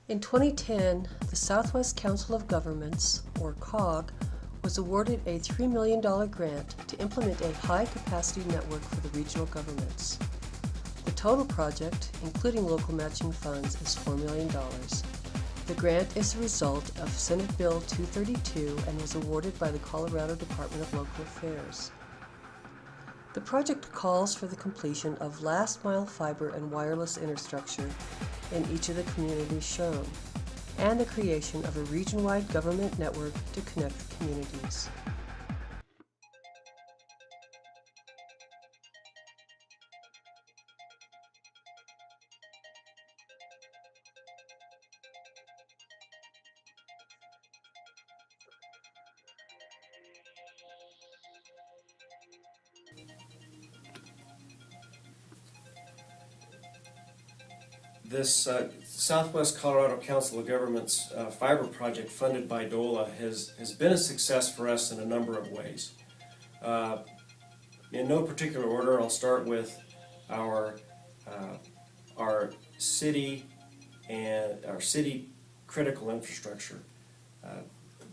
In 2010, the Southwest Council of Governments, or COG, was awarded a $3 million grant to implement a high-capacity network for the regional governments. The total project, including local matching funds, is $4 million. The grant is the result of Senate Bill 232 and was awarded by the Colorado Department of Local Affairs. The project calls for the completion of last-mile fiber and wireless infrastructure in each of the communities shown, and the creation of a region-wide government network to connect communities. This Southwest Colorado Council of Governments fiber project funded by DOLA has been a success for us in a number of ways. In no particular order, I'll start with our city and our city critical infrastructure.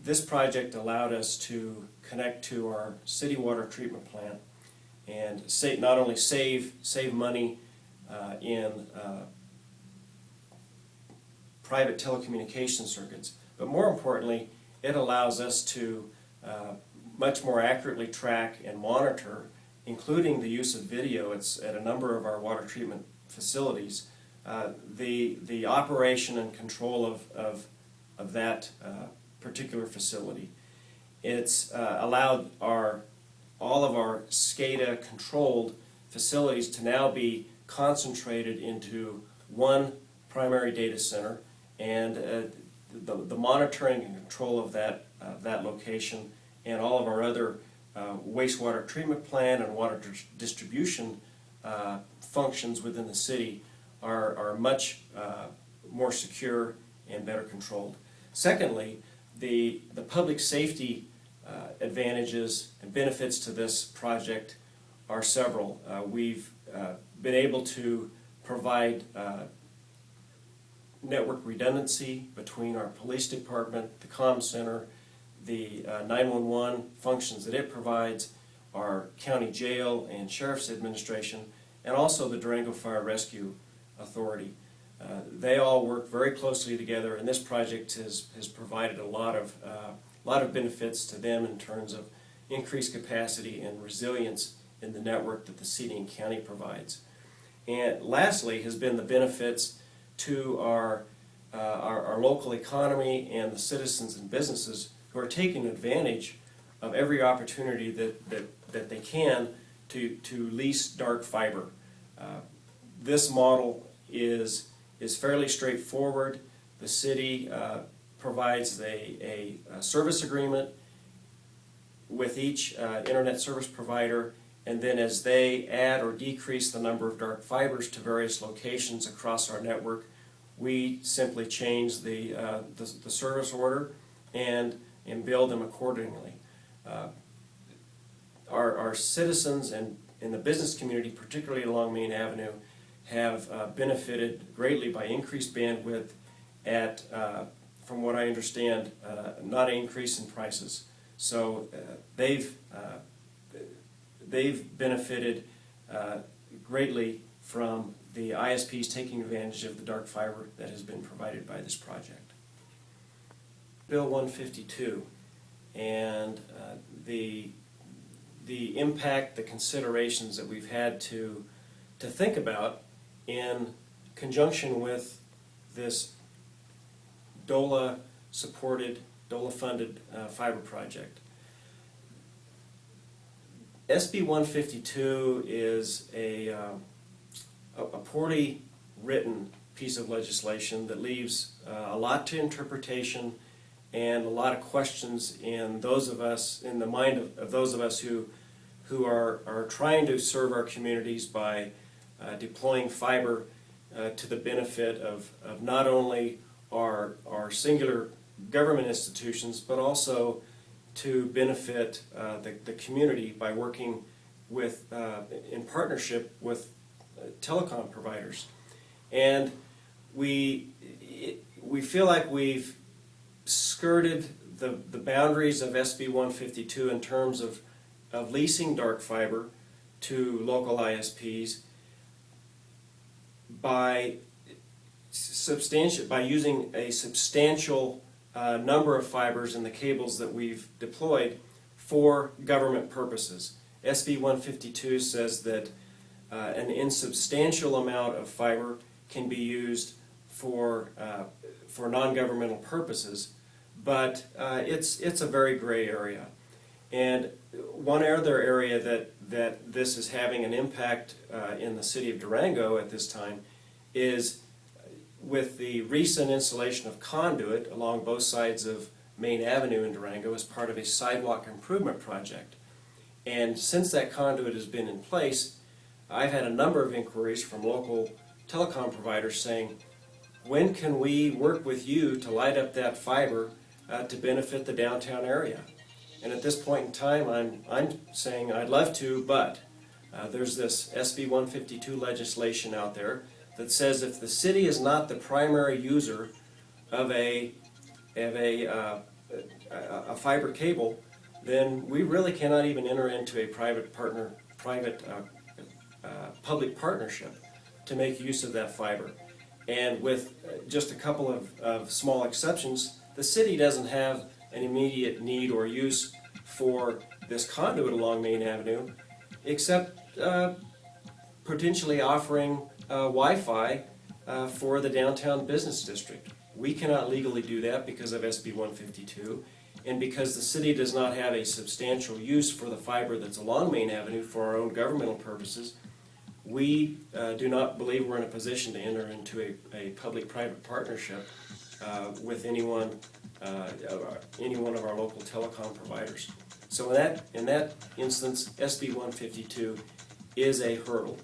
This project allowed us to connect to our city water treatment plant and not only save money in private telecommunication circuits, but more importantly, it allows us to much more accurately track and monitor, including the use of video. It's at a number of our water treatment facilities, the operation and control of that particular facility. It's allowed all of our SCADA controlled facilities to now be concentrated into one primary data center, and the monitoring and control of that location and all of our other wastewater treatment plant and water distribution functions within the city are much more secure and better controlled. Secondly, the public safety advantages and benefits to this project are several. We've been able to provide network redundancy between our police department, the comm center, the 911 functions that it provides, our county jail and sheriff's administration, and also the Durango Fire Rescue Authority. They all work very closely together, and this project has provided a lot of benefits to them in terms of increased capacity and resilience in the network that the city and county provides. And lastly has been the benefits to our local economy and the citizens and businesses who are taking advantage of every opportunity that they can to lease dark fiber. This model is fairly straightforward. The city provides a service agreement with each internet service provider, and then as they add or decrease the number of dark fibers to various locations across our network, we simply change the service order and bill them accordingly. Our citizens and in the business community, particularly along Main Avenue, have benefited greatly by increased bandwidth at, from what I understand, not an increase in prices. So they've benefited greatly from the ISPs taking advantage of the dark fiber that has been provided by this project. Bill 152 and the impact, the considerations that we've had to think about in conjunction with this DOLA-supported, DOLA-funded fiber project. SB 152 is a poorly written piece of legislation that leaves a lot to interpretation and a lot of questions in the mind of those of us who are trying to serve our communities by deploying fiber to the benefit of not only our singular government institutions, but also to benefit the community by working with in partnership with telecom providers. And we we feel like we've skirted the boundaries of SB 152 in terms of leasing dark fiber to local ISPs by using a substantial number of fibers in the cables that we've deployed for government purposes. SB 152 says that an insubstantial amount of fiber can be used for non-governmental purposes, but it's a very gray area. And one other area that this is having an impact in the city of Durango at this time is with the recent installation of conduit along both sides of Main Avenue in Durango as part of a sidewalk improvement project. And since that conduit has been in place, I've had a number of inquiries from local telecom providers saying, when can we work with you to light up that fiber to benefit the downtown area? And at this point in time, I'm saying I'd love to, but there's this SB 152 legislation out there that says if the city is not the primary user of a fiber cable, then we really cannot even enter into a public partnership to make use of that fiber. And with just a couple of small exceptions, the city doesn't have an immediate need or use for this conduit along Main Avenue, except potentially offering Wi-Fi for the downtown business district. We cannot legally do that because of SB 152, and because the city does not have a substantial use for the fiber that's along Main Avenue for our own governmental purposes. We do not believe we're in a position to enter into a public-private partnership with any one of our local telecom providers. So in that instance, SB 152 is a hurdle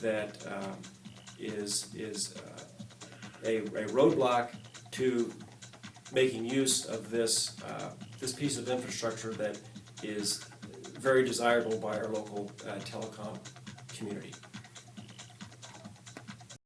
that is a roadblock to making use of this piece of infrastructure that is very desirable by our local telecom community.